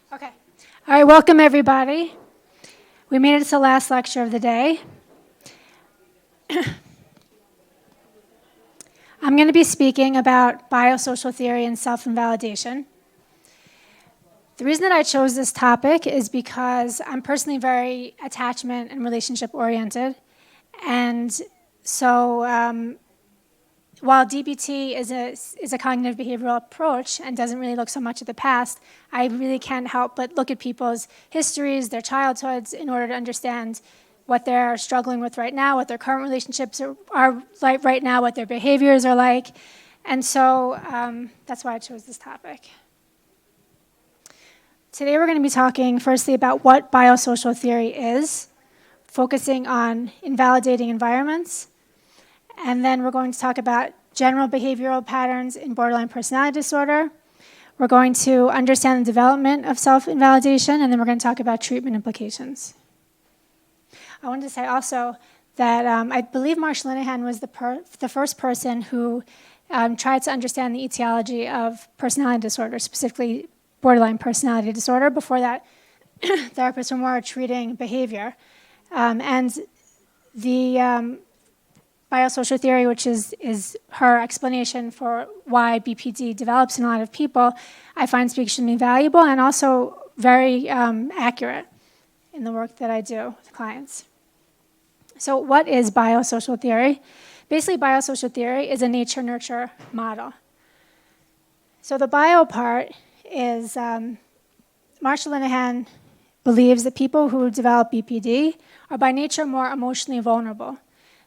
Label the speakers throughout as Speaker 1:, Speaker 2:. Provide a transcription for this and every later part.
Speaker 1: Okay. All right, welcome everybody. We made it to the last lecture of the day. I'm going to be speaking about biosocial theory and self-invalidation. The reason that I chose this topic is because I'm personally very attachment and relationship oriented. And so while DBT is a cognitive behavioral approach and doesn't really look so much at the past, I really can't help but look at people's histories, their childhoods, in order to understand what they're struggling with right now, what their current relationships are like right now, what their behaviors are like. And so that's why I chose this topic. Today we're going to be talking firstly about what biosocial theory is, focusing on invalidating environments. And then we're going to talk about general behavioral patterns in borderline personality disorder. We're going to understand the development of self-invalidation, and then we're going to talk about treatment implications. I wanted to say also that I believe Moshel Linehan was the first person who tried to understand the etiology of personality disorder, specifically borderline personality disorder. Before that, therapists were more treating behavior. And the biosocial theory, which is her explanation for why BPD develops in a lot of people, I find to be extremely valuable and also very accurate in the work that I do with clients. So what is biosocial theory? Basically, biosocial theory is a nature-nurture model. So the bio part is Moshel Linehan believes that people who develop BPD are by nature more emotionally vulnerable.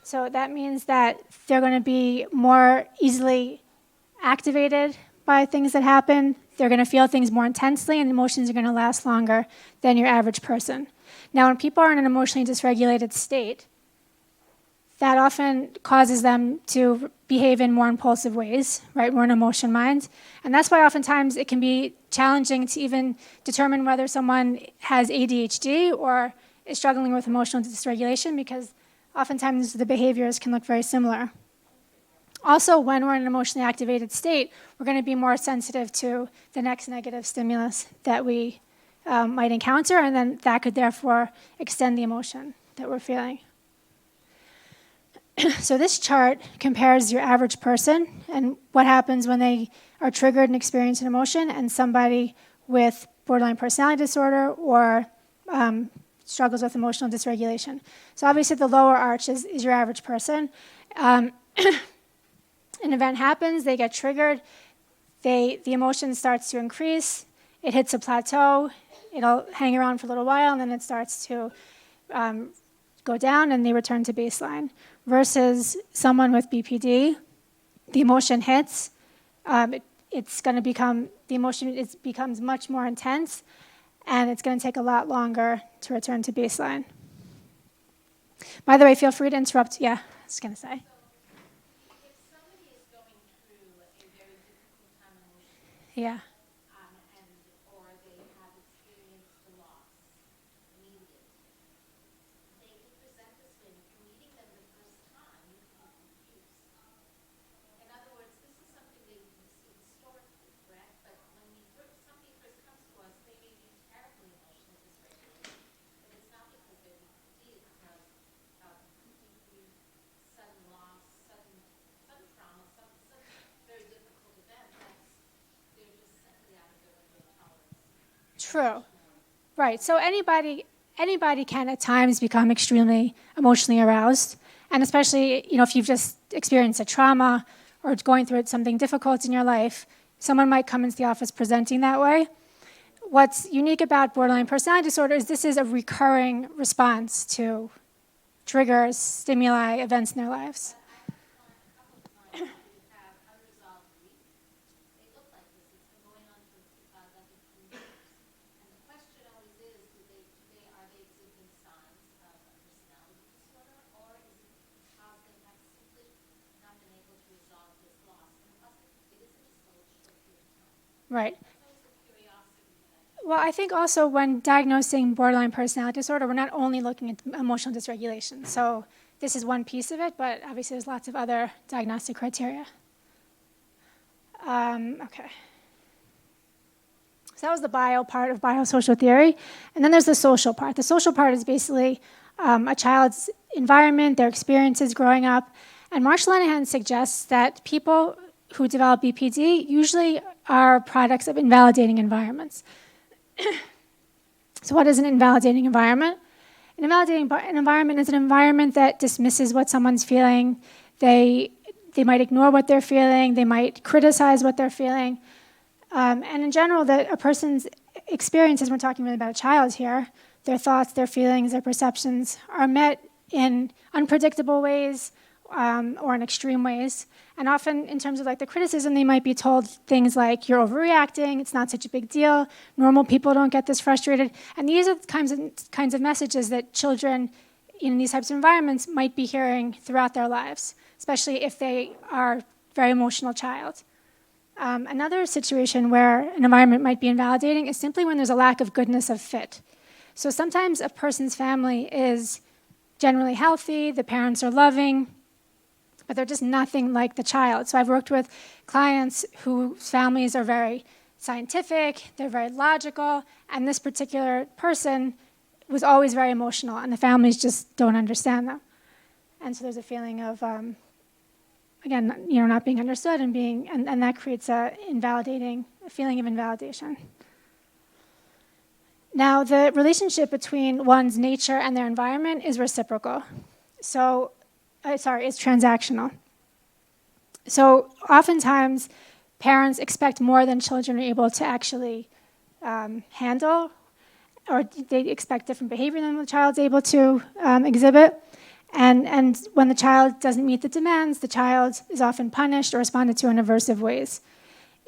Speaker 1: So that means that they're going to be more easily activated by things that happen. They're going to feel things more intensely, and emotions are going to last longer than your average person. Now, when people are in an emotionally dysregulated state, that often causes them to behave in more impulsive ways, right? We're an emotion mind. And that's why oftentimes it can be challenging to even determine whether someone has ADHD or is struggling with emotional dysregulation, because oftentimes the behaviors can look very similar. Also, when we're in an emotionally activated state, we're going to be more sensitive to the next negative stimulus that we might encounter, and then that could therefore extend the emotion that we're feeling. So this chart compares your average person and what happens when they are triggered and experience an emotion, and somebody with borderline personality disorder or struggles with emotional dysregulation. So obviously the lower arch is your average person. An event happens, they get triggered, the emotion starts to increase, it hits a plateau, it'll hang around for a little while, and then it starts to go down and they return to baseline. Versus someone with BPD, the emotion hits, it's going to become, the emotion becomes much more intense, and it's going to take a lot longer to return to baseline. By the way, feel free to interrupt. Yeah, I was going to say.
Speaker 2: If somebody is going through a very difficult time emotionally,
Speaker 1: Yeah.
Speaker 2: or they have experienced a loss, immediate, they can present this way. If you're meeting them the first time, you can be confused. In other words, this is something that you see historically, correct? But when somebody first comes to us, they may be terribly emotionally dysregulated. But it's not because they're BPD, it's because of deep grief, sudden loss, sudden trauma, some very difficult event they're just simply out of their window of tolerance.
Speaker 1: True. Right. So anybody can at times become extremely emotionally aroused, and especially if you've just experienced a trauma or going through something difficult in your life, someone might come into the office presenting that way. What's unique about borderline personality disorder is this is a recurring response to triggers, stimuli, events in their lives. Right. Well, I think also when diagnosing borderline personality disorder, we're not only looking at emotional dysregulation. So this is one piece of it, but obviously there's lots of other diagnostic criteria. Okay. So that was the bio part of biosocial theory. And then there's the social part. The social part is basically a child's environment, their experiences growing up. And Moshel Linehan suggests that people who develop BPD usually are products of invalidating environments. So what is an invalidating environment? An invalidating environment is an environment that dismisses what someone's feeling. They might ignore what they're feeling. They might criticize what they're feeling. And in general, a person's experiences, we're talking really about a child here, their thoughts, their feelings, their perceptions are met in unpredictable ways or in extreme ways. And often, in terms of like the criticism, they might be told things like, you're overreacting, it's not such a big deal, normal people don't get this frustrated. And these are the kinds of messages that children in these types of environments might be hearing throughout their lives, especially if they are a very emotional child. Another situation where an environment might be invalidating is simply when there's a lack of goodness of fit. So sometimes a person's family is generally healthy, the parents are loving, but they're just nothing like the child. So I've worked with clients whose families are very scientific, they're very logical, and this particular person was always very emotional, and the families just don't understand them. And so there's a feeling of, again, not being understood and that creates a feeling of invalidation. Now, the relationship between one's nature and their environment is reciprocal. So, it's transactional. So oftentimes, parents expect more than children are able to actually handle, or they expect different behavior than the child's able to exhibit. And when the child doesn't meet the demands, the child is often punished or responded to in aversive ways.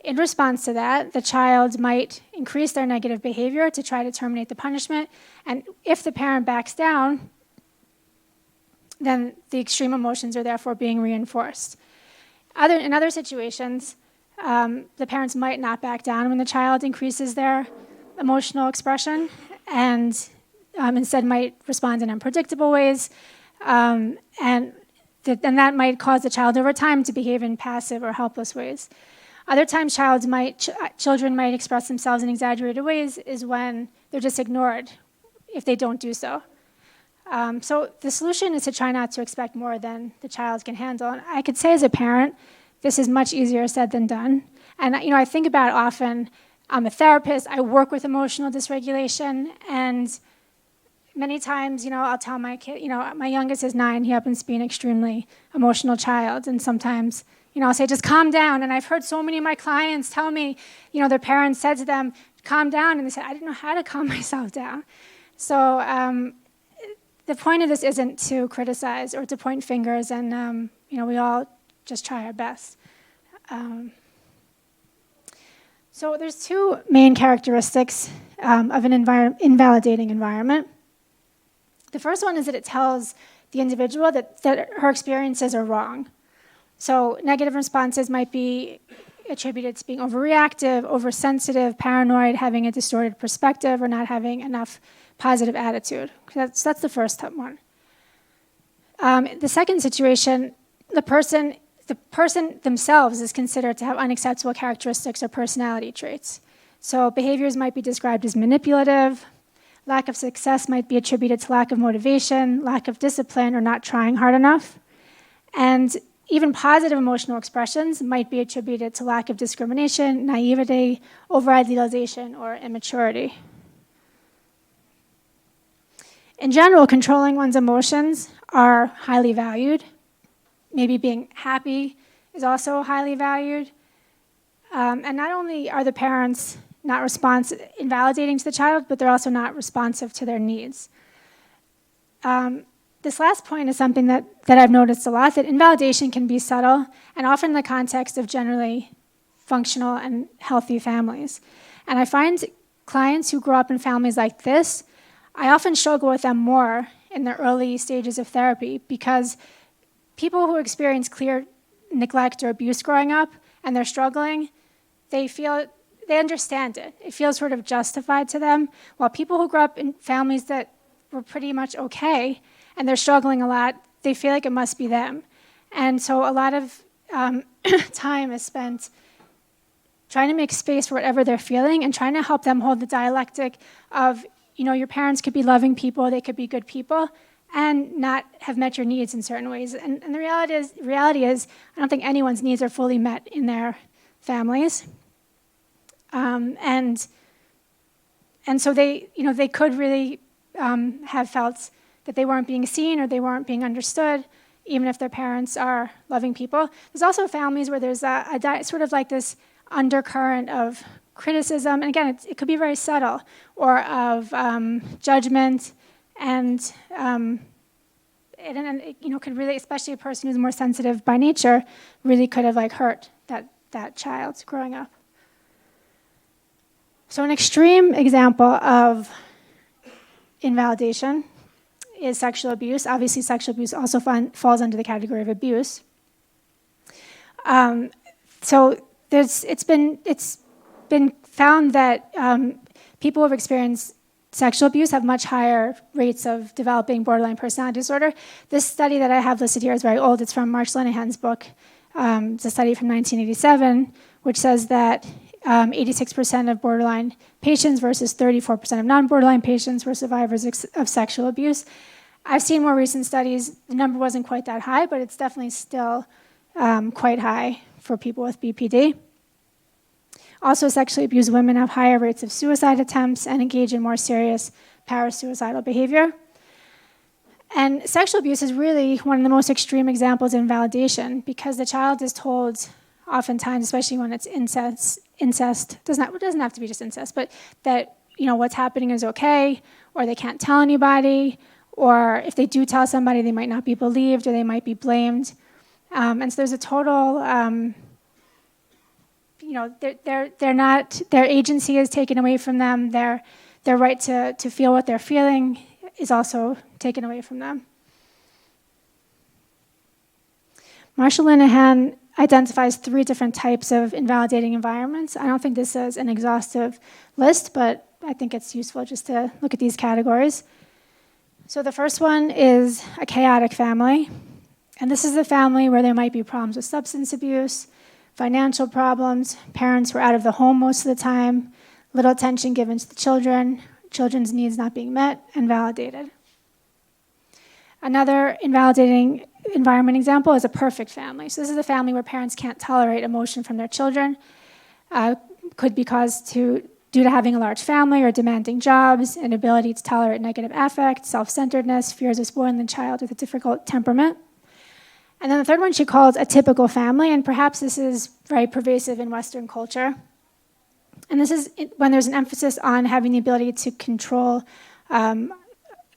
Speaker 1: In response to that, the child might increase their negative behavior to try to terminate the punishment. And if the parent backs down, then the extreme emotions are therefore being reinforced. In other situations, the parents might not back down when the child increases their emotional expression and instead might respond in unpredictable ways. And that might cause the child over time to behave in passive or helpless ways. Other times children might express themselves in exaggerated ways is when they're just ignored if they don't do so. So the solution is to try not to expect more than the child can handle. And I could say as a parent, this is much easier said than done. And I think about it often. I'm a therapist. I work with emotional dysregulation, and many times, I'll tell my kid, my youngest is 9. He happens to be an extremely emotional child, and sometimes, I'll say, just calm down. And I've heard so many of my clients tell me, their parents said to them, calm down, and they said, I didn't know how to calm myself down. So the point of this isn't to criticize or to point fingers, and we all just try our best. So there's two main characteristics of an invalidating environment. The first one is that it tells the individual that her experiences are wrong. So negative responses might be attributed to being overreactive, oversensitive, paranoid, having a distorted perspective, or not having enough positive attitude. That's the first one. The second situation, the person themselves is considered to have unacceptable characteristics or personality traits. So behaviors might be described as manipulative. Lack of success might be attributed to lack of motivation, lack of discipline, or not trying hard enough. And even positive emotional expressions might be attributed to lack of discrimination, naivety, over-idealization, or immaturity. In general, controlling one's emotions are highly valued. Maybe being happy is also highly valued. And not only are the parents not invalidating to the child, but they're also not responsive to their needs. This last point is something that I've noticed a lot, that invalidation can be subtle and often in the context of generally functional and healthy families. And I find clients who grow up in families like this, I often struggle with them more in the early stages of therapy because people who experience clear neglect or abuse growing up and they're struggling, they understand it. It feels sort of justified to them, while people who grew up in families that were pretty much okay and they're struggling a lot, they feel like it must be them. And so a lot of time is spent trying to make space for whatever they're feeling and trying to help them hold the dialectic of, your parents could be loving people, they could be good people, and not have met your needs in certain ways. And the reality is, I don't think anyone's needs are fully met in their families. And so they could really have felt that they weren't being seen or they weren't being understood, even if their parents are loving people. There's also families where there's sort of like this undercurrent of criticism, and again, it could be very subtle, or of judgment, and it could really, especially a person who's more sensitive by nature, really could have hurt that child growing up. So an extreme example of invalidation is sexual abuse. Obviously, sexual abuse also falls under the category of abuse. So it's been found that people who have experienced sexual abuse have much higher rates of developing borderline personality disorder. This study that I have listed here is very old. It's from Linehan's book. It's a study from 1987, which says that 86% of borderline patients versus 34% of non-borderline patients were survivors of sexual abuse. I've seen more recent studies. The number wasn't quite that high, but it's definitely still quite high for people with BPD. Also, sexually abused women have higher rates of suicide attempts and engage in more serious parasuicidal behavior. And sexual abuse is really one of the most extreme examples of invalidation, because the child is told oftentimes, especially when it's incest, it doesn't have to be just incest, but that what's happening is okay, or they can't tell anybody, or if they do tell somebody, they might not be believed, or they might be blamed. And so there's a total, their agency is taken away from them. Their right to feel what they're feeling is also taken away from them. Moshel Linehan identifies 3 different types of invalidating environments. I don't think this is an exhaustive list, but I think it's useful just to look at these categories. So the first one is a chaotic family. And this is the family where there might be problems with substance abuse, financial problems, parents who are out of the home most of the time, little attention given to the children, children's needs not being met and validated. Another invalidating environment example is a perfect family. So this is a family where parents can't tolerate emotion from their children. Could be caused due to having a large family or demanding jobs, inability to tolerate negative affect, self-centeredness, fears of spoiling the child with a difficult temperament. And then the third one she calls a typical family, and perhaps this is very pervasive in Western culture. And this is when there's an emphasis on having the ability to control, to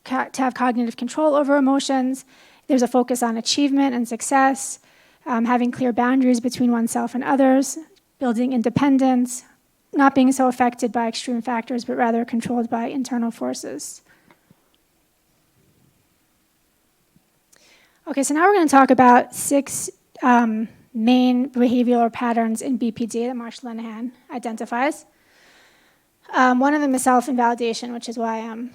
Speaker 1: have cognitive control over emotions. There's a focus on achievement and success, having clear boundaries between oneself and others, building independence, not being so affected by extreme factors, but rather controlled by internal forces. Okay, so now we're going to talk about 6 main behavioral patterns in BPD that Moshel Linehan identifies. One of them is self-invalidation, which is why I'm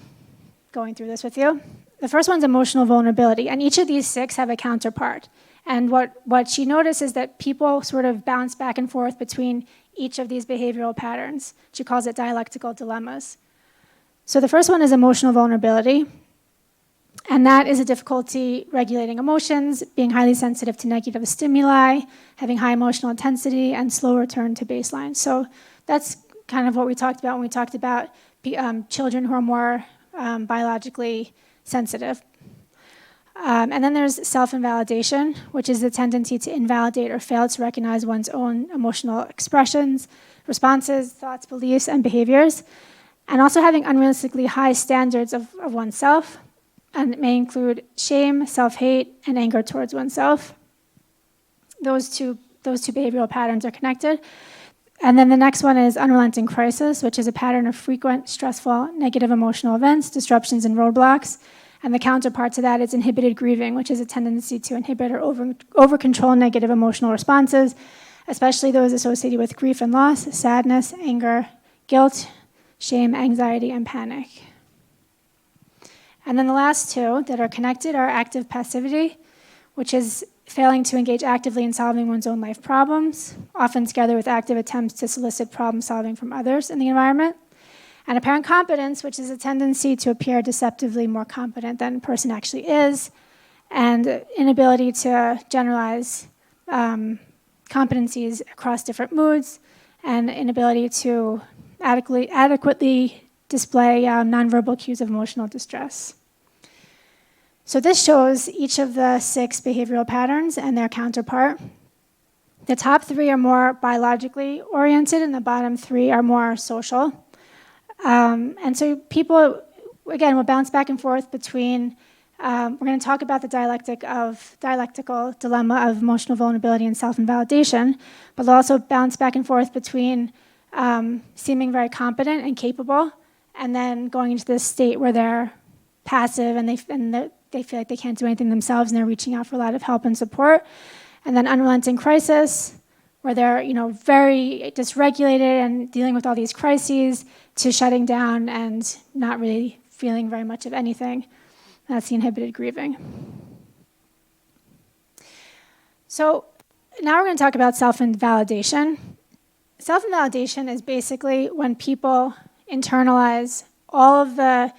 Speaker 1: going through this with you. The first one's emotional vulnerability, and each of these 6 have a counterpart. And what she noticed is that people sort of bounce back and forth between each of these behavioral patterns. She calls it dialectical dilemmas. So the first one is emotional vulnerability, and that is a difficulty regulating emotions, being highly sensitive to negative stimuli, having high emotional intensity, and slow return to baseline. So that's kind of what we talked about when we talked about children who are more biologically sensitive. And then there's self-invalidation, which is the tendency to invalidate or fail to recognize one's own emotional expressions, responses, thoughts, beliefs, and behaviors, and also having unrealistically high standards of oneself, and it may include shame, self-hate, and anger towards oneself. Those two behavioral patterns are connected. And then the next one is unrelenting crisis, which is a pattern of frequent, stressful, negative emotional events, disruptions, and roadblocks. And the counterpart to that is inhibited grieving, which is a tendency to inhibit or over-control negative emotional responses, especially those associated with grief and loss, sadness, anger, guilt, shame, anxiety, and panic. And then the last 2 that are connected are active passivity, which is failing to engage actively in solving one's own life problems, often together with active attempts to solicit problem solving from others in the environment. And apparent competence, which is a tendency to appear deceptively more competent than a person actually is, and inability to generalize competencies across different moods, and inability to adequately display nonverbal cues of emotional distress. So this shows each of the 6 behavioral patterns and their counterpart. The top 3 are more biologically oriented, and the bottom 3 are more social. And so people, again, will bounce back and forth between, we're going to talk about the dialectical dilemma of emotional vulnerability and self-invalidation, but they'll also bounce back and forth between seeming very competent and capable, and then going into this state where they're passive and they feel like they can't do anything themselves, and they're reaching out for a lot of help and support. And then unrelenting crisis, where they're very dysregulated and dealing with all these crises, to shutting down and not really feeling very much of anything. That's the inhibited grieving. So now we're going to talk about self-invalidation. Self-invalidation is basically when people internalize all of the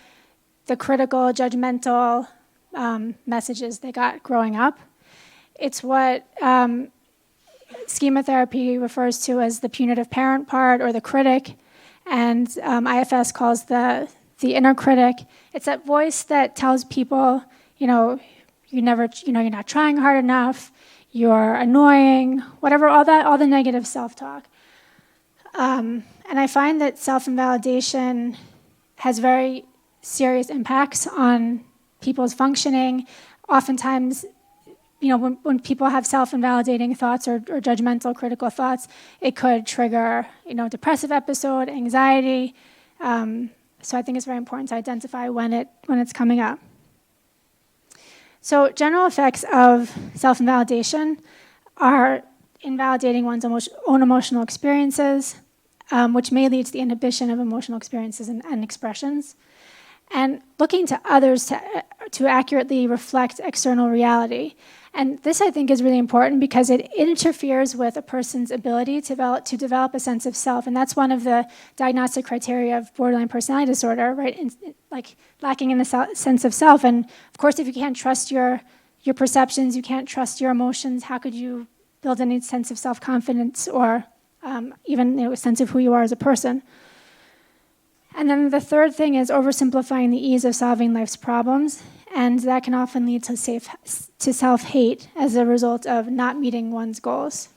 Speaker 1: critical, judgmental messages they got growing up. It's what schema therapy refers to as the punitive parent part, or the critic, and IFS calls the inner critic. It's that voice that tells people, you're not trying hard enough, you're annoying, whatever, all the negative self-talk. And I find that self-invalidation has very serious impacts on people's functioning. Oftentimes, when people have self-invalidating thoughts or judgmental, critical thoughts, it could trigger, depressive episode, anxiety. So I think it's very important to identify when it's coming up. So general effects of self-invalidation are invalidating one's own emotional experiences, which may lead to the inhibition of emotional experiences and expressions, and looking to others to accurately reflect external reality. And this, I think, is really important because it interferes with a person's ability to develop a sense of self. And that's one of the diagnostic criteria of borderline personality disorder, right? Like lacking in the sense of self. And of course, if you can't trust your perceptions, you can't trust your emotions, how could you build any sense of self-confidence or even a sense of who you are as a person? And then the third thing is oversimplifying the ease of solving life's problems, and that can often lead to self-hate as a result of not meeting one's goals.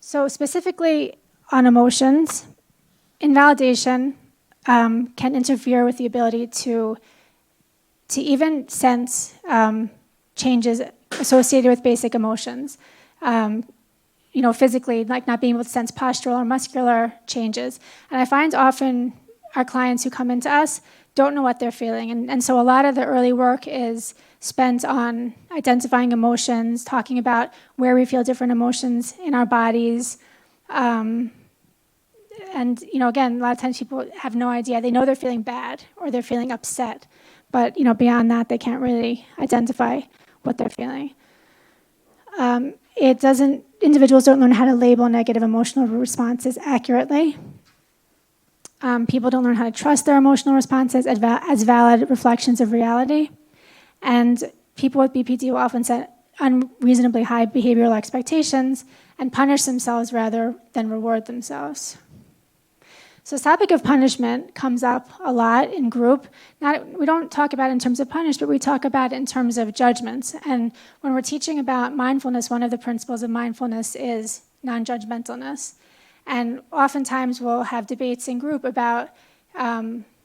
Speaker 1: So specifically on emotions, invalidation can interfere with the ability to even sense changes associated with basic emotions. Physically, like not being able to sense postural or muscular changes. And I find often our clients who come into us don't know what they're feeling. And so a lot of the early work is spent on identifying emotions, talking about where we feel different emotions in our bodies. And, again, a lot of times people have no idea. They know they're feeling bad or they're feeling upset. But, beyond that, they can't really identify what they're feeling. Individuals don't learn how to label negative emotional responses accurately. People don't learn how to trust their emotional responses as valid reflections of reality. And people with BPD will often set unreasonably high behavioral expectations and punish themselves rather than reward themselves. So this topic of punishment comes up a lot in group. We don't talk about it in terms of punish, but we talk about it in terms of judgments. And when we're teaching about mindfulness, one of the principles of mindfulness is non-judgmentalness. And oftentimes we'll have debates in group about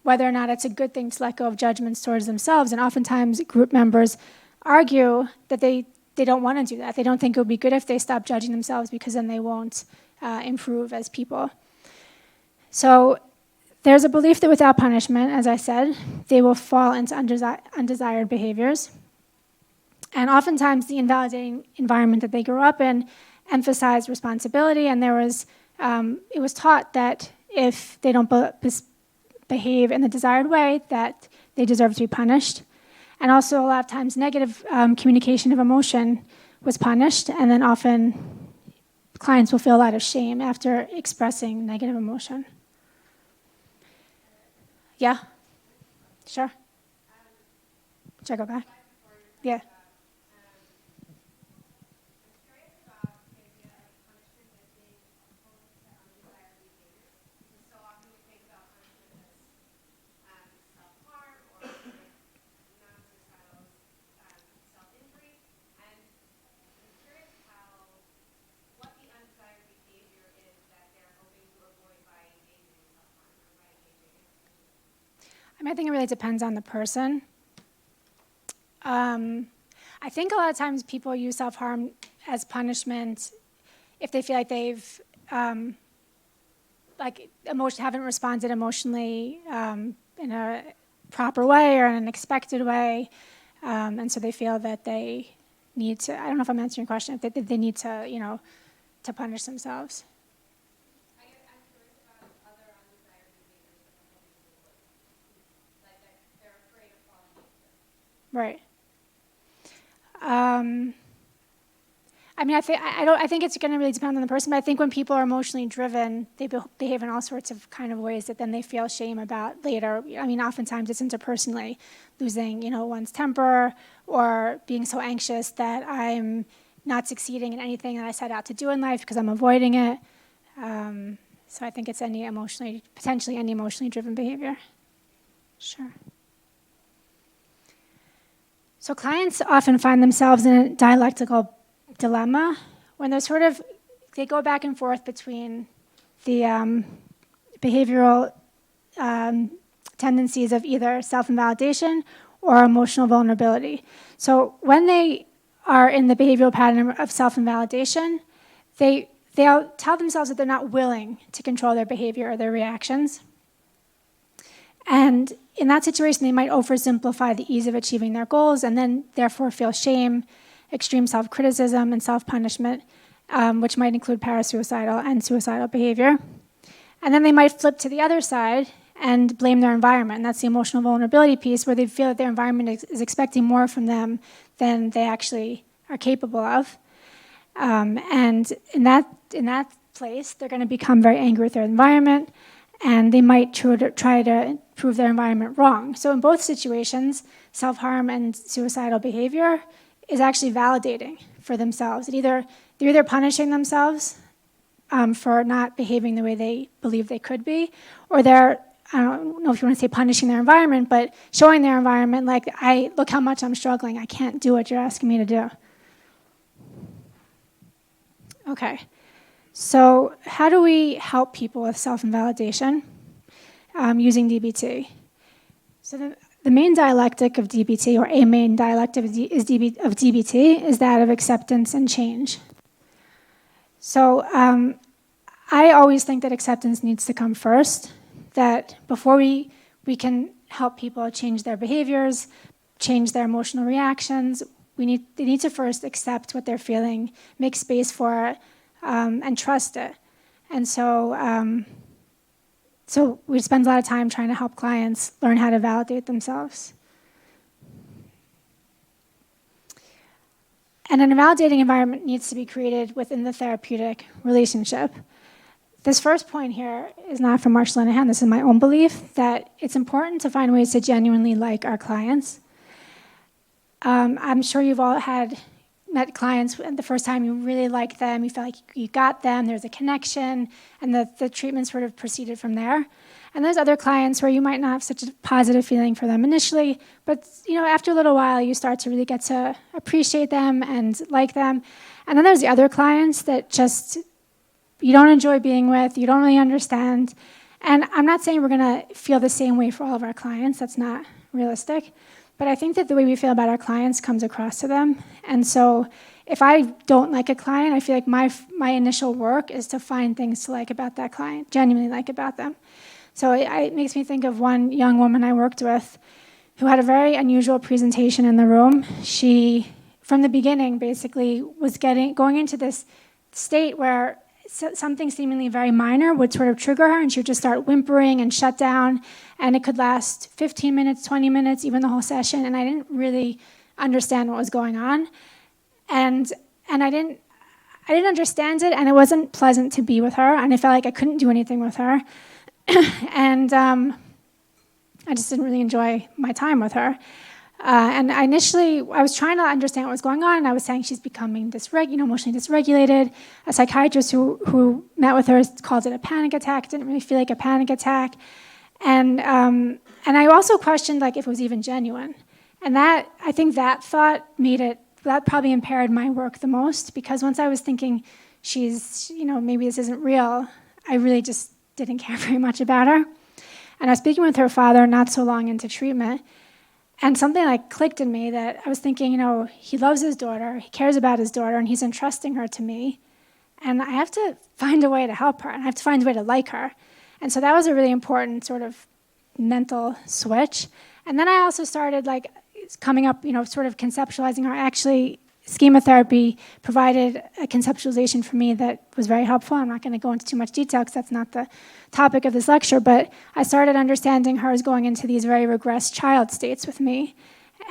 Speaker 1: whether or not it's a good thing to let go of judgments towards themselves. And oftentimes group members argue that they don't want to do that. They don't think it would be good if they stop judging themselves because then they won't improve as people. So there's a belief that without punishment, as I said, they will fall into undesired behaviors. And oftentimes the invalidating environment that they grew up in emphasized responsibility, and it was taught that if they don't behave in the desired way, that they deserve to be punished. And also, a lot of times, negative communication of emotion was punished, and then often clients will feel a lot of shame after expressing negative emotion. Yeah? Sure. Should I go back? Yeah. I mean, I think it really depends on the person. I think a lot of times people use self-harm as punishment if they feel like they've haven't responded emotionally in a proper way or in an expected way, and so they feel that they need to. I don't know if I'm answering your question. If they need to, to punish themselves. Right. I mean, I think it's going to really depend on the person. But I think when people are emotionally driven, they behave in all sorts of kind of ways that then they feel shame about later. I mean, oftentimes it's interpersonally, losing one's temper or being so anxious that I'm not succeeding in anything that I set out to do in life because I'm avoiding it. So I think it's potentially any emotionally driven behavior. Sure. So clients often find themselves in a dialectical dilemma when they go back and forth between the behavioral tendencies of either self-invalidation or emotional vulnerability. So when they are in the behavioral pattern of self-invalidation, they'll tell themselves that they're not willing to control their behavior or their reactions. And in that situation, they might oversimplify the ease of achieving their goals and then therefore feel shame, extreme self-criticism, and self-punishment, which might include parasuicidal and suicidal behavior. And then they might flip to the other side and blame their environment. And that's the emotional vulnerability piece where they feel that their environment is expecting more from them than they actually are capable of. And in that place, they're going to become very angry with their environment, and they might try to prove their environment wrong. So in both situations, self-harm and suicidal behavior is actually validating for themselves. They're either punishing themselves for not behaving the way they believe they could be, or they're, I don't know if you want to say punishing their environment, but showing their environment like, look how much I'm struggling. I can't do what you're asking me to do. Okay. So how do we help people with self-invalidation using DBT? So the main dialectic of DBT, or a main dialectic of DBT, is that of acceptance and change. So I always think that acceptance needs to come first, that before we can help people change their behaviors, change their emotional reactions, they need to first accept what they're feeling, make space for it, and trust it. And so we spend a lot of time trying to help clients learn how to validate themselves. And an invalidating environment needs to be created within the therapeutic relationship. This first point here is not from Moshel and Linehan. This is my own belief, that it's important to find ways to genuinely like our clients. I'm sure you've all met clients, and the first time you really like them, you felt like you got them, there's a connection, and the treatment sort of proceeded from there. And there's other clients where you might not have such a positive feeling for them initially, but after a little while, you start to really get to appreciate them and like them. And then there's the other clients that just you don't enjoy being with, you don't really understand. And I'm not saying we're going to feel the same way for all of our clients. That's not realistic. But I think that the way we feel about our clients comes across to them. And so if I don't like a client, I feel like my initial work is to find things to like about that client, genuinely like about them. So it makes me think of one young woman I worked with who had a very unusual presentation in the room. She, from the beginning, basically was going into this state where something seemingly very minor would sort of trigger her, and she would just start whimpering and shut down, and it could last 15 minutes, 20 minutes, even the whole session, and I didn't really understand what was going on. And I didn't understand it, and it wasn't pleasant to be with her, and I felt like I couldn't do anything with her. And I just didn't really enjoy my time with her. And I was trying to understand what was going on, and I was saying she's becoming emotionally dysregulated. A psychiatrist who met with her called it a panic attack. Didn't really feel like a panic attack. And I also questioned if it was even genuine. And I think that thought that probably impaired my work the most, because once I was thinking she's, maybe this isn't real, I really just didn't care very much about her. And I was speaking with her father not so long into treatment, and something clicked in me that I was thinking, he loves his daughter, he cares about his daughter, and he's entrusting her to me. And I have to find a way to help her, and I have to find a way to like her. And so that was a really important sort of mental switch. And then I also started coming up, sort of conceptualizing her. Actually, schema therapy provided a conceptualization for me that was very helpful. I'm not going to go into too much detail because that's not the topic of this lecture, but I started understanding her as going into these very regressed child states with me.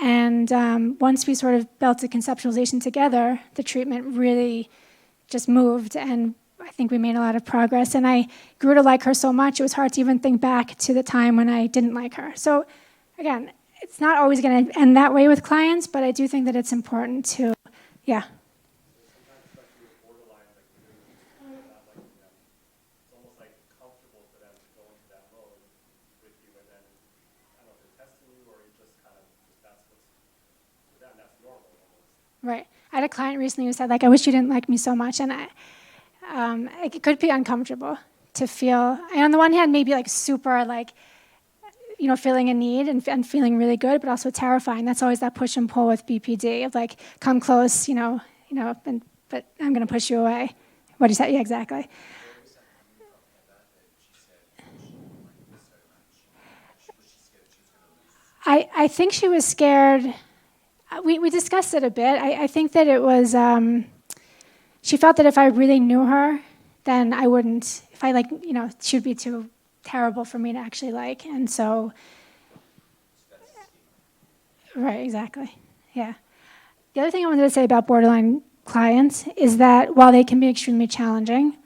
Speaker 1: And once we sort of built a conceptualization together, the treatment really just moved, and I think we made a lot of progress. And I grew to like her so much, it was hard to even think back to the time when I didn't like her. So again, it's not always going to end that way with clients, but I do think that it's important to, yeah.
Speaker 3: Sometimes, especially with borderline, you're not liking them, it's almost comfortable for them to go into that mode with you, and then, I don't know if they're testing you, or you just that's what's, for them, that's normal almost.
Speaker 1: Right. I had a client recently who said, I wish you didn't like me so much, and it could be uncomfortable to feel, and on the one hand, maybe super, feeling a need and feeling really good, but also terrifying. That's always that push and pull with BPD of come close, but I'm going to push you away. What did you say? Yeah, exactly. I think she was scared. We discussed it a bit. I think that it was, she felt that if I really knew her, then I wouldn't, if I she would be too terrible for me to actually like, and so, right, exactly, yeah. The other thing I wanted to say about borderline clients is that while they can be extremely challenging,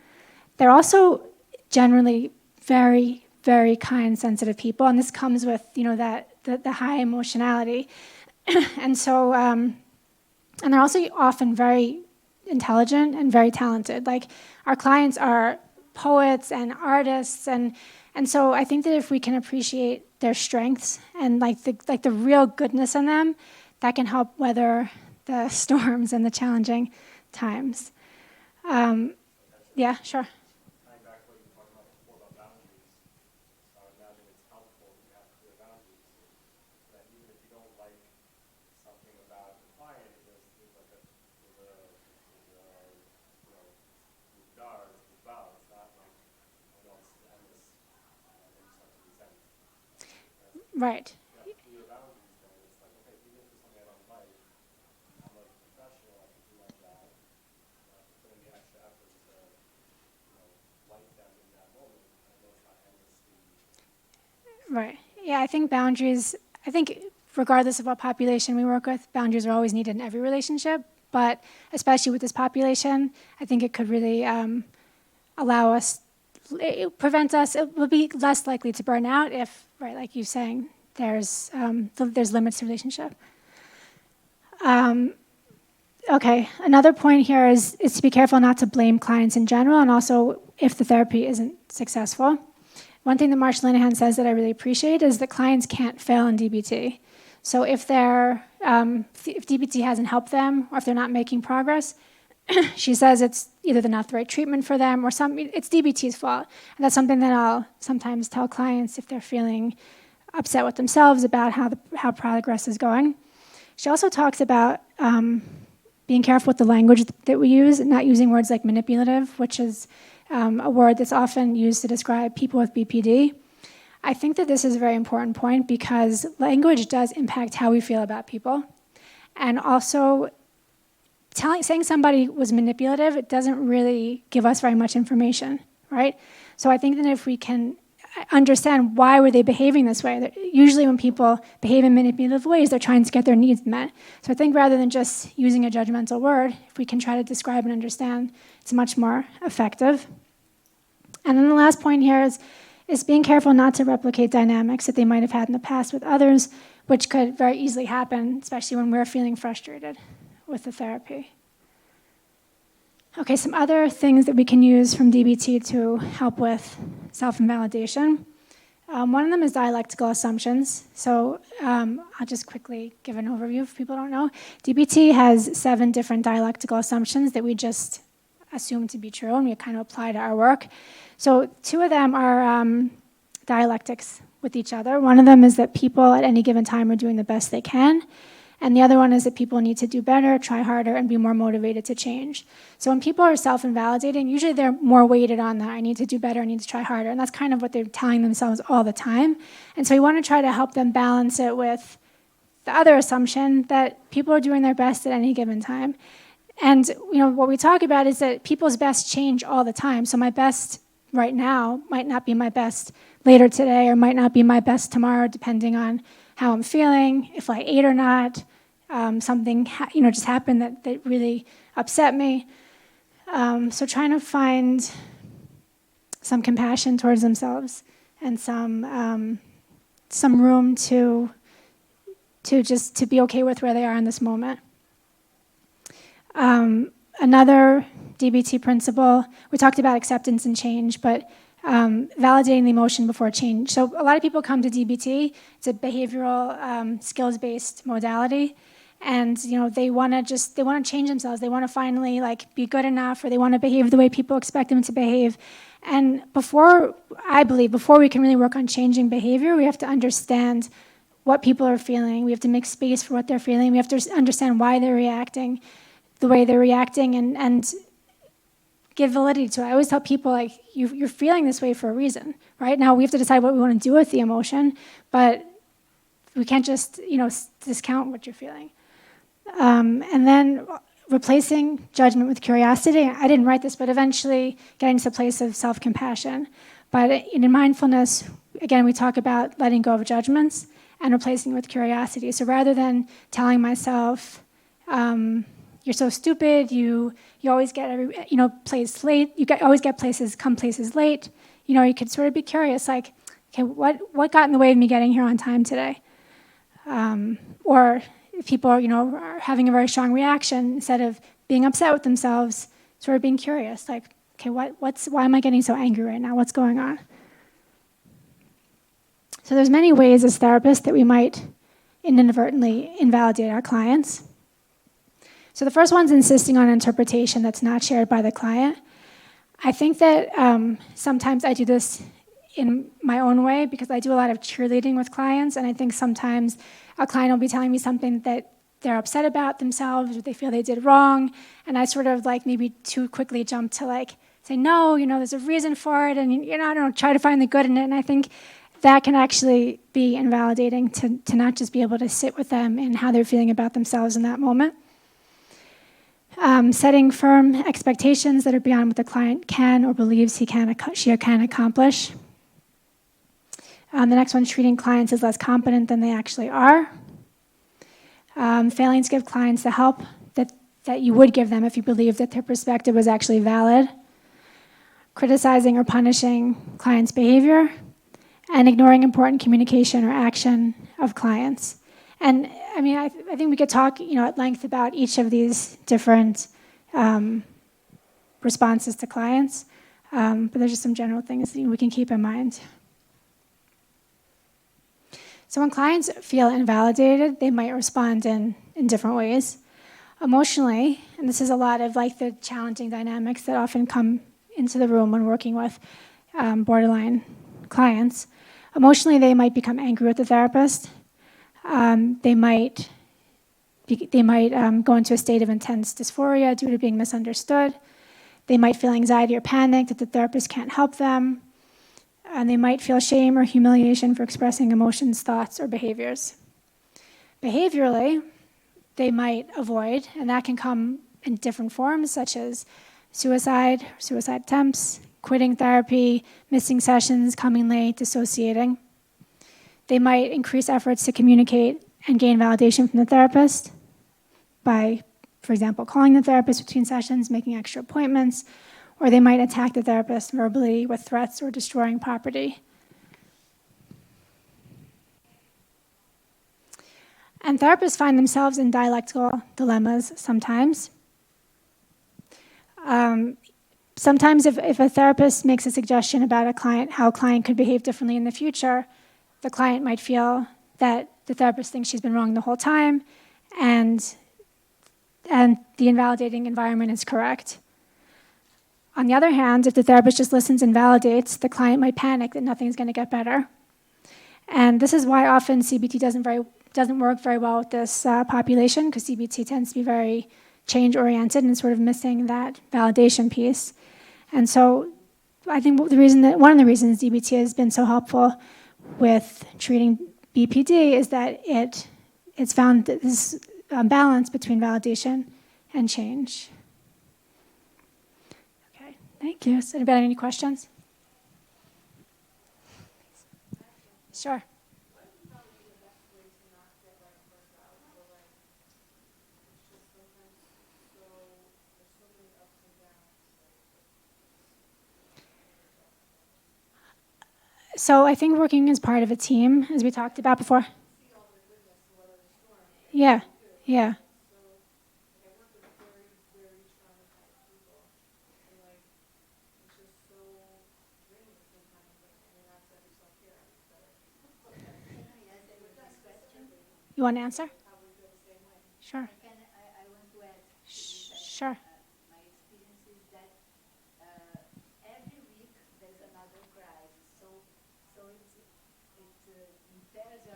Speaker 1: they're also generally very, very kind, sensitive people, and this comes with, the high emotionality, and so, and they're also often very intelligent and very talented. Our clients are poets and artists, and so I think that if we can appreciate their strengths and the real goodness in them, that can help weather the storms and the challenging times. Yeah, sure.
Speaker 3: Tying back to what you were talking about before about boundaries, I would imagine it's helpful to have clear boundaries, that even if you don't like something about the client, there's guard, it's not I know it's endless, and you start to resent.
Speaker 1: Right.
Speaker 3: Yeah, clear boundaries, then it's okay, even if there's something I don't like, I'm a professional, I can do my job, I have to put in the extra effort to, like them in that moment. I know it's not endlessly.
Speaker 1: Right. Yeah, I think regardless of what population we work with, boundaries are always needed in every relationship, but especially with this population, I think it could really allow us, it will be less likely to burn out if, right, like you're saying, there's limits to relationship. Okay, another point here is to be careful not to blame clients in general, and also if the therapy isn't successful. One thing that Moshel Linehan says that I really appreciate is that clients can't fail in DBT. So if DBT hasn't helped them, or if they're not making progress, she says it's either not the right treatment for them, or it's DBT's fault. And that's something that I'll sometimes tell clients if they're feeling upset with themselves about how progress is going. She also talks about being careful with the language that we use, and not using words like manipulative, which is a word that's often used to describe people with BPD. I think that this is a very important point because language does impact how we feel about people. And also, saying somebody was manipulative, it doesn't really give us very much information, right? So I think that if we can understand why were they behaving this way, that usually when people behave in manipulative ways, they're trying to get their needs met. So I think rather than just using a judgmental word, if we can try to describe and understand, it's much more effective. And then the last point here is being careful not to replicate dynamics that they might have had in the past with others, which could very easily happen, especially when we're feeling frustrated with the therapy. Okay, some other things that we can use from DBT to help with self-invalidation. One of them is dialectical assumptions. So I'll just quickly give an overview if people don't know. DBT has 7 different dialectical assumptions that we just assume to be true and we kind of apply to our work. So 2 of them are dialectics with each other. One of them is that people at any given time are doing the best they can. And the other one is that people need to do better, try harder, and be more motivated to change. So when people are self-invalidating, usually they're more weighted on that. I need to do better, I need to try harder. And that's kind of what they're telling themselves all the time. And so we want to try to help them balance it with the other assumption that people are doing their best at any given time. And what we talk about is that people's best change all the time. So my best right now might not be my best later today or might not be my best tomorrow, depending on how I'm feeling, if I ate or not, something just happened that really upset me. So trying to find some compassion towards themselves and some room to be okay with where they are in this moment. Another DBT principle, we talked about acceptance and change, but validating the emotion before change. So a lot of people come to DBT. It's a behavioral skills-based modality, and they want to change themselves. They want to finally be good enough, or they want to behave the way people expect them to behave. And before we can really work on changing behavior, we have to understand what people are feeling. We have to make space for what they're feeling. We have to understand why they're reacting the way they're reacting, and give validity to it. I always tell people, you're feeling this way for a reason, right? Now we have to decide what we want to do with the emotion, but we can't just, discount what you're feeling. And then replacing judgment with curiosity. I didn't write this, but eventually getting to the place of self-compassion. But in mindfulness, again, we talk about letting go of judgments and replacing with curiosity. So rather than telling myself, you're so stupid, you always get place late, always get places late, you could sort of be curious, okay, what got in the way of me getting here on time today? Or if people are having a very strong reaction, instead of being upset with themselves, sort of being curious, okay, why am I getting so angry right now? What's going on? So there's many ways as therapists that we might inadvertently invalidate our clients. So the first one's insisting on interpretation that's not shared by the client. I think that sometimes I do this in my own way because I do a lot of cheerleading with clients, and I think sometimes a client will be telling me something that they're upset about themselves or they feel they did wrong, and I sort of maybe too quickly jump to say, no, there's a reason for it, and I don't try to find the good in it, and I think that can actually be invalidating to not just be able to sit with them and how they're feeling about themselves in that moment. Setting firm expectations that are beyond what the client can or believes she can accomplish. The next one, treating clients as less competent than they actually are. Failing to give clients the help that you would give them if you believed that their perspective was actually valid. Criticizing or punishing clients' behavior. And ignoring important communication or action of clients. And I think we could talk, at length about each of these different responses to clients, but there's just some general things that we can keep in mind. So when clients feel invalidated, they might respond in different ways. Emotionally, and this is a lot of the challenging dynamics that often come into the room when working with borderline clients. Emotionally, they might become angry with the therapist. They might go into a state of intense dysphoria due to being misunderstood. They might feel anxiety or panic that the therapist can't help them. And they might feel shame or humiliation for expressing emotions, thoughts, or behaviors. Behaviorally, they might avoid, and that can come in different forms, such as suicide attempts, quitting therapy, missing sessions, coming late, dissociating. They might increase efforts to communicate and gain validation from the therapist by, for example, calling the therapist between sessions, making extra appointments, or they might attack the therapist verbally with threats or destroying property. And therapists find themselves in dialectical dilemmas sometimes. Sometimes if a therapist makes a suggestion about a client, how a client could behave differently in the future, the client might feel that the therapist thinks she's been wrong the whole time, and the invalidating environment is correct. On the other hand, if the therapist just listens and validates, the client might panic that nothing's going to get better. And this is why often CBT doesn't work very well with this population, because CBT tends to be very change-oriented and sort of missing that validation piece. And so I think one of the reasons DBT has been so helpful with treating BPD is that it's found this balance between validation and change. Okay, thank you. Does anybody have any questions? Sure. So I think working as part of a team, as we talked about before. Yeah, yeah. You want to answer? Sure.
Speaker 2: I want to add
Speaker 1: Sure.
Speaker 2: my experience is that every week there's another crisis. So it impairs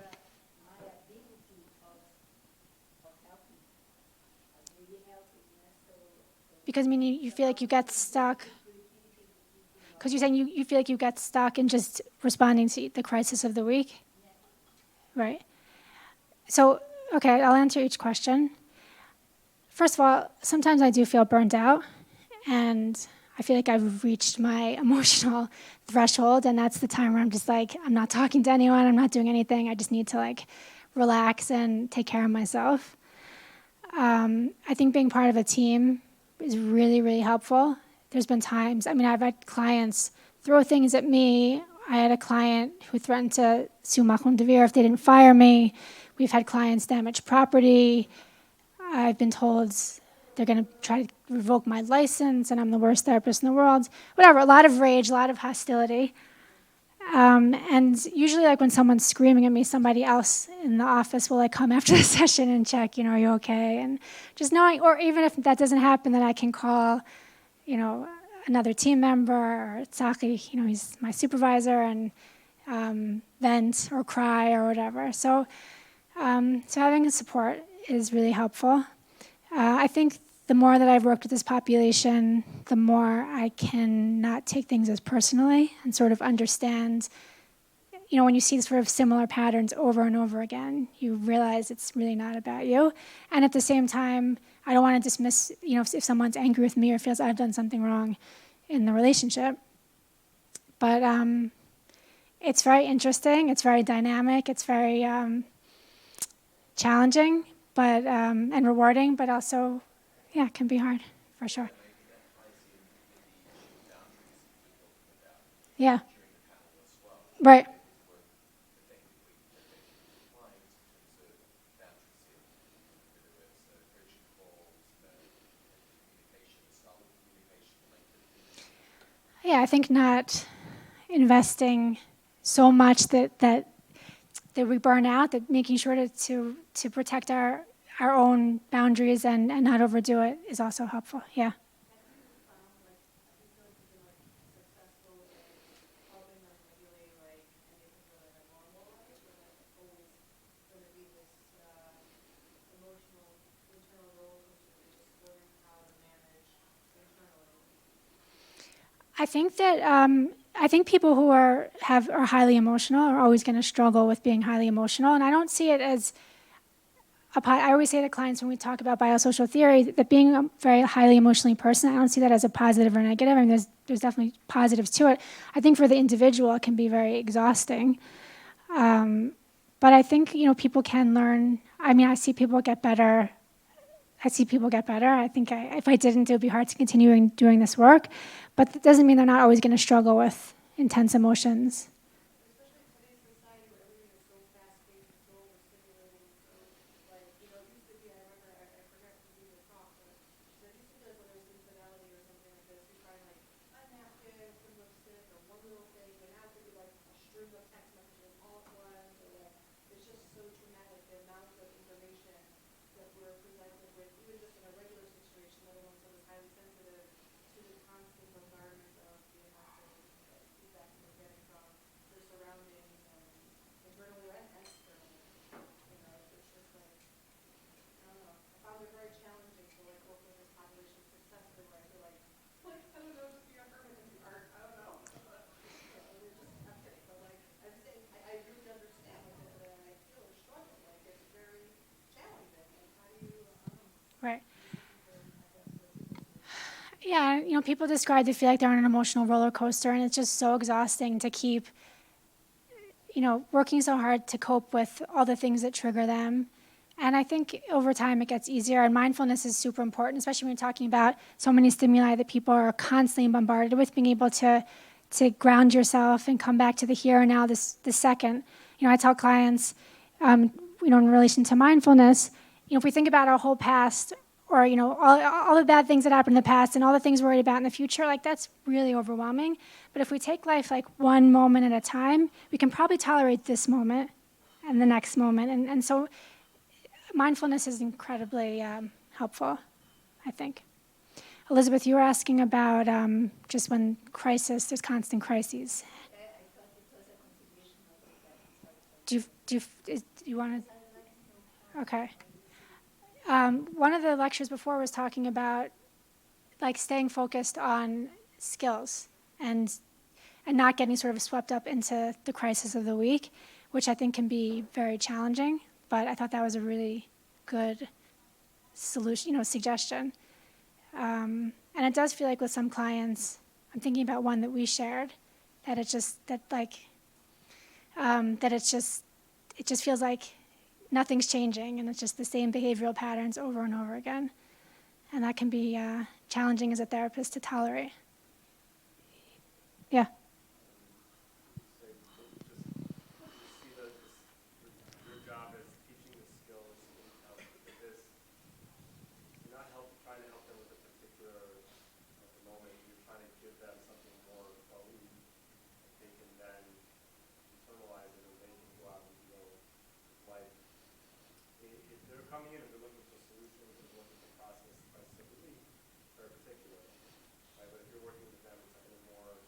Speaker 2: my ability of helping, of really helping.
Speaker 1: Because I mean, you feel like you get stuck. Because you're saying you feel like you get stuck in just responding to the crisis of the week? Right. So, okay, I'll answer each question. First of all, sometimes I do feel burnt out, and I feel like I've reached my emotional threshold, and that's the time where I'm just like, I'm not talking to anyone, I'm not doing anything, I just need to like relax and take care of myself. I think being part of a team is really, really helpful. There's been times, I've had clients throw things at me. I had a client who threatened to sue Macron de Vere if they didn't fire me. We've had clients damage property. I've been told they're going to try to revoke my license and I'm the worst therapist in the world. Whatever, a lot of rage, a lot of hostility. And usually like when someone's screaming at me, somebody else in the office will like come after the session and check, are you okay? And just knowing, or even if that doesn't happen, then I can call, another team member, or Tsaki, he's my supervisor, and vent or cry or whatever. So having a support is really helpful. I think the more that I've worked with this population, the more I can not take things as personally and sort of understand, when you see sort of similar patterns over and over again, you realize it's really not about you. And at the same time, I don't want to dismiss, if someone's angry with me or feels I've done something wrong in the relationship. But it's very interesting, it's very dynamic, it's very challenging, but and rewarding, but also, yeah, it can be hard, for sure. Yeah. Right. Yeah, I think not investing so much that we burn out, that making sure to protect our own boundaries and not overdo it is also helpful. Yeah. I think people who are highly emotional are always going to struggle with being highly emotional, and I don't see it as I always say to clients when we talk about biosocial theory that being a very highly emotionally person, I don't see that as a positive or negative. I mean, there's definitely positives to it. I think for the individual, it can be very exhausting. But I think, people can learn. I mean, I see people get better. I think if I didn't, it would be hard to continue doing this work. But that doesn't mean they're not always going to struggle with intense emotions.
Speaker 4: Especially in today's society where everything is so fast-paced and so overstimulating. So, like, it used to be, I remember, I forget who gave the talk, but she said it used to be like when there's infidelity or something like this, you find like a napkin, some lipstick, or one little thing, but now it could be like a string of text messages all at once, or like, it's just so traumatic, the amount of information that we're presented with, even just in a regular situation, let alone someone highly sensitive to the constant bombardment of the amount of feedback that they're getting from their surroundings and internally and externally. It's just like, I don't know. I found it very challenging to like work with this population successfully where I feel like, I don't know, just be affirming in the art. I don't know. We're just, I'm kidding, but like, I'm saying, I really understand like that I feel a struggle. Like, it's very challenging. Like, how do you, I don't know.
Speaker 1: Right.
Speaker 4: I guess what's
Speaker 1: Yeah, people describe they feel like they're on an emotional roller coaster, and it's just so exhausting to keep, working so hard to cope with all the things that trigger them. And I think over time it gets easier, and mindfulness is super important, especially when you're talking about so many stimuli that people are constantly bombarded with, being able to ground yourself and come back to the here and now, this second. I tell clients, in relation to mindfulness, if we think about our whole past, or all the bad things that happened in the past and all the things we're worried about in the future, like that's really overwhelming. But if we take life like one moment at a time, we can probably tolerate this moment and the next moment. And so mindfulness is incredibly helpful, I think. Elizabeth, you were asking about just when there's constant crises.
Speaker 2: I thought it was a contribution of that.
Speaker 1: Do you want to?
Speaker 2: I would like to know how.
Speaker 1: Okay. One of the lectures before was talking about like staying focused on skills and not getting sort of swept up into the crisis of the week, which I think can be very challenging. But I thought that was a really good solution, suggestion. And it does feel like with some clients, I'm thinking about one that we shared, that it just feels like nothing's changing, and it's just the same behavioral patterns over and over again. And that can be challenging as a therapist to tolerate. Yeah.
Speaker 3: So you see that your job is teaching the skills with this. You're not trying to help them with a particular at the moment. You're trying to give them something more potent that they can then internalize it and they can go out and deal with life. If they're coming in and they're looking for solutions and looking for process, really very particular. Right? But if you're working with them in a more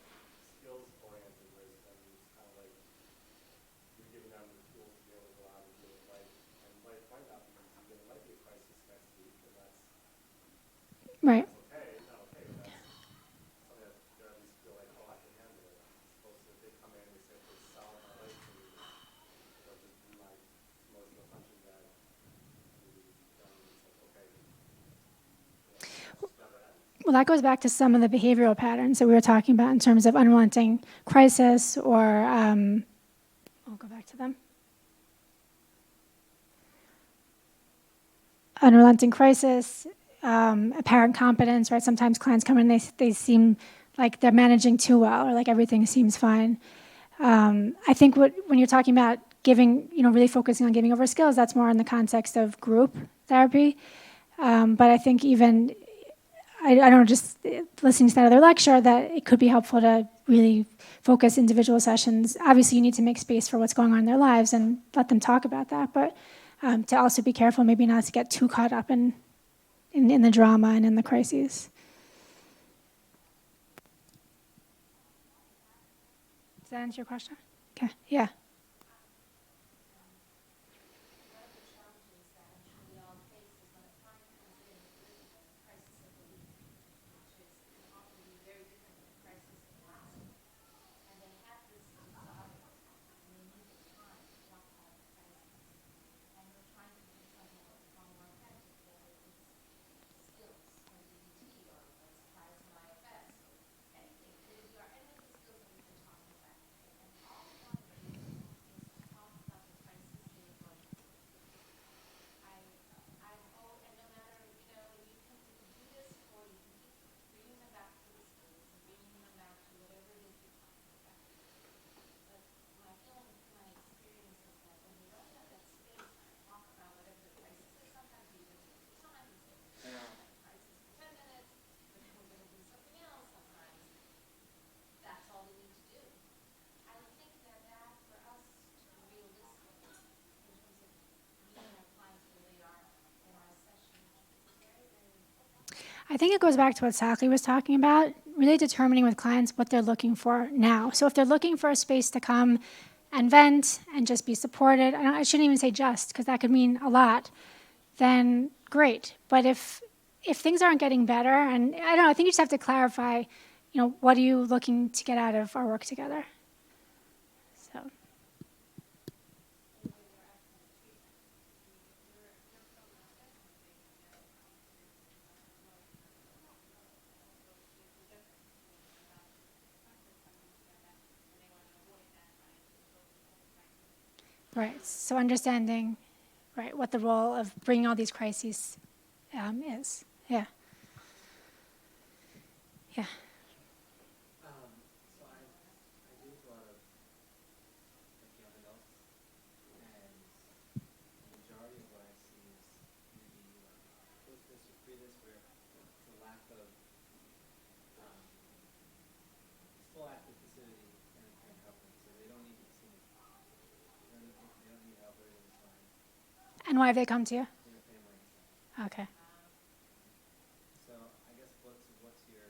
Speaker 3: skills-oriented way, then it's kind of like you're giving them the tools to be able to go out and deal with life. And life might not be easy. There might be a crisis next week, and that's
Speaker 1: Right.
Speaker 3: okay. Not okay, but that's something that they at least feel like, oh, I can handle it. As opposed to if they come in and they say, okay, solve my life for me, or just be my emotional punching bag. Then it's like, okay, it's never ends.
Speaker 1: Well, that goes back to some of the behavioral patterns that we were talking about in terms of unrelenting crisis, or I'll go back to them. Unrelenting crisis, apparent competence, right? Sometimes clients come in, they seem like they're managing too well, or like everything seems fine. I think when you're talking about giving, really focusing on giving over skills, that's more in the context of group therapy. But I think even, I don't know, just listening to that other lecture, that it could be helpful to really focus individual sessions. Obviously, you need to make space for what's going on in their lives and let them talk about that, but to also be careful maybe not to get too caught up in the drama and in the crises. Does that answer your question? Okay, yeah.
Speaker 2: One of the challenges that I'm sure we all face is when a client comes in with a crisis of the week, which can often be very different than a crisis of the last week. And they have this desire and they need the time to talk about the crisis. And we're trying to do something
Speaker 1: I think it goes back to what Saki was talking about, really determining with clients what they're looking for now. So if they're looking for a space to come and vent and just be supported, I shouldn't even say just, because that could mean a lot, then great. But if things aren't getting better, and I don't know, I think you just have to clarify, what are you looking to get out of our work together? So. Right. So understanding, right, what the role of bringing all these crises is. Yeah. Yeah.
Speaker 5: So I deal with a lot of like young adults, and the majority of what I see is maybe like post this or pre this, where the lack of full active facility can help them. So they don't need to see, they don't need help. Everything's fine.
Speaker 1: And why have they come to you?
Speaker 5: Their family and stuff.
Speaker 1: Okay.
Speaker 5: So I guess what's your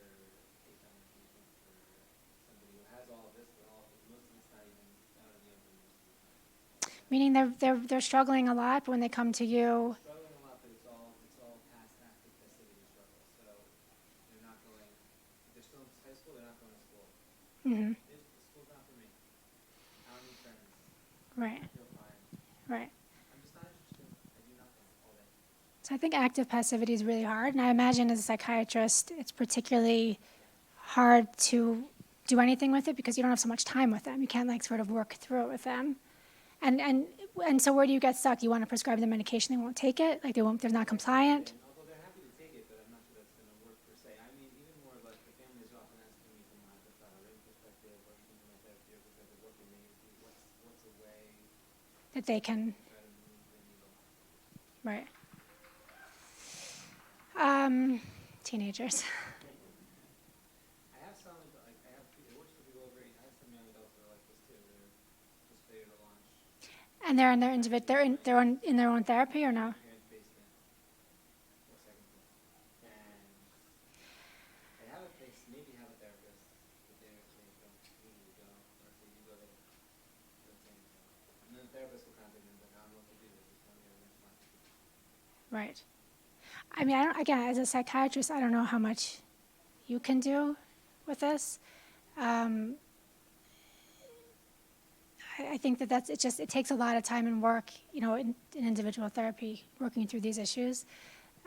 Speaker 5: take on it? Do you think for somebody who has all of this, but most of it's not even out in the open most of the time?
Speaker 1: Meaning they're struggling a lot, but when they come to you,
Speaker 5: Struggling a lot, but it's all past active passivity struggle. So they're not going. If they're still in high school, they're not going to school.
Speaker 1: mhm,
Speaker 5: The school's not for me. I don't need friends.
Speaker 1: right,
Speaker 5: I feel fine.
Speaker 1: right.
Speaker 5: I'm just not interested. I do nothing all day.
Speaker 1: So I think active passivity is really hard, and I imagine as a psychiatrist, it's particularly hard to do anything with it because you don't have so much time with them. You can't sort of work through it with them. And so where do you get stuck? You want to prescribe them medication, they won't take it? They're not compliant?
Speaker 5: And although they're happy to take it, but I'm not sure that's going to work per se. I mean, even more like the families are often asking me from like a rate perspective or even from a therapeutic perspective, what can they do? What's a way
Speaker 1: That they can,
Speaker 5: to try to move the needle?
Speaker 1: right. Teenagers.
Speaker 5: I have some like it works for people over 8. I have some young adults that are like this too. They're just ready to launch.
Speaker 1: And they're in their in their own therapy or no?
Speaker 5: Parents' basement or second floor, and they maybe have a therapist, but they don't usually go, or if they do go, they don't say anything. And then the therapist will contact them, like, I don't know what to do. They just tell me everything's fine.
Speaker 1: Right. I mean, again, as a psychiatrist, I don't know how much you can do with this. I think it takes a lot of time and work, in individual therapy, working through these issues.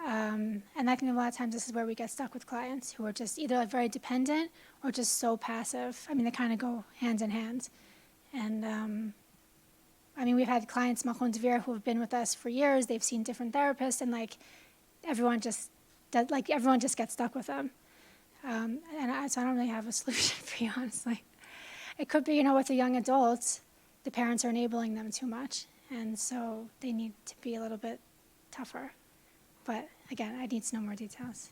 Speaker 1: And I think a lot of times this is where we get stuck with clients who are just either very dependent or just so passive. I mean, they kind of go hand in hand. And we've had clients, Moshel and Devere, who have been with us for years. They've seen different therapists, and everyone just gets stuck with them. So I don't really have a solution for you, honestly. It could be, with the young adults, the parents are enabling them too much, and so they need to be a little bit tougher. But again, I need to know more details.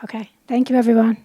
Speaker 1: Okay, thank you, everyone.